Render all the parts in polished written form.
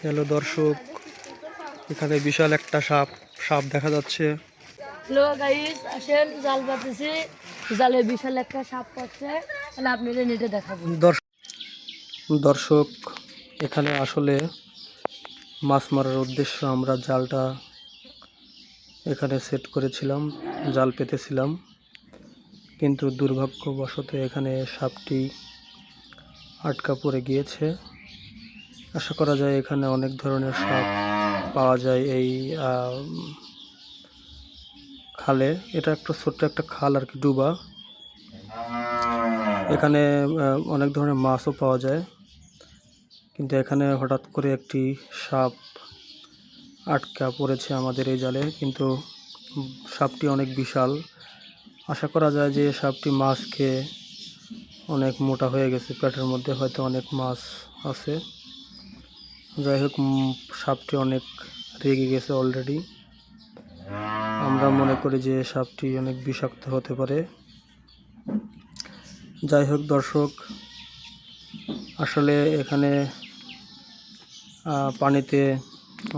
Hello দর্শক, এখানে বিশাল একটা সাপ সাপ দেখা যাচ্ছে। হ্যালো গাইস, আসেন জাল পাতেছি। জালে বিশাল একটা সাপ পাচ্ছে, তাহলে আপনাদের নেটে দেখাবো। দর্শক, এখানে আসলে মাছ মারার উদ্দেশ্য আমরা জালটা এখানে সেট করেছিলাম, জাল পেতেছিলাম, কিন্তু দুর্ভাগ্যবশত এখানে সাপটি আটকা পড়ে গিয়েছে। আশা করা যায় এখানে অনেক ধরনের সাপ পাওয়া যায় এই খালে। এটা একটা ছোট্ট একটা খাল আর কি, ডুবা। এখানে অনেক ধরনের মাছও পাওয়া যায়, কিন্তু এখানে হঠাৎ করে একটি সাপ আটকা পড়েছে আমাদের এই জালে। কিন্তু সাপটি অনেক বিশাল। আশা করা যায় যে সাপটি মাছ খেয়ে অনেক মোটা হয়ে গেছে, পেটের মধ্যে হয়তো অনেক মাছ আছে। যাই হোক, সাপটি অনেক রেগে গেছে অলরেডি। আমরা মনে করি যে সাপটি অনেক বিষাক্ত হতে পারে। যাই হোক দর্শক, আসলে এখানে পানিতে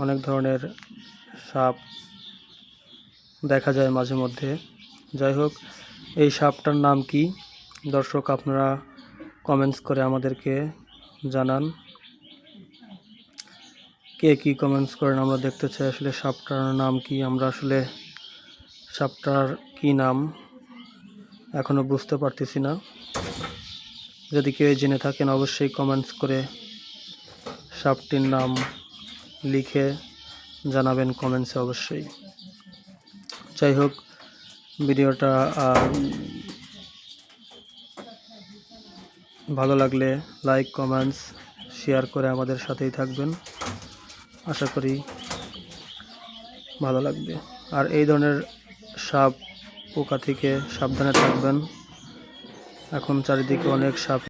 অনেক ধরনের সাপ দেখা যায় মাঝে মধ্যে। যাই হোক, এই সাপটার নাম কি দর্শক, আপনারা কমেন্টস করে আমাদেরকে জানান। কে কি কমেন্টস করেন আমরা দেখতে চাই। আসলে সাপটার নাম কি, আমরা আসলে সাপটার কি নাম এখনও বুঝতে পারতেছি না। যদি কেউ জেনে থাকেন অবশ্যই কমেন্টস করে সাপটির নাম লিখে জানাবেন কমেন্টসে অবশ্যই। যাই হোক, ভিডিওটা ভালো লাগলে লাইক, কমেন্টস, শেয়ার করে আমাদের সাথেই থাকবেন। আশা করি ভালো লাগবে। আর এই ধরনের সাপ পোকা থেকে সাবধানে থাকবেন। এখন চারিদিকে অনেক সাপ।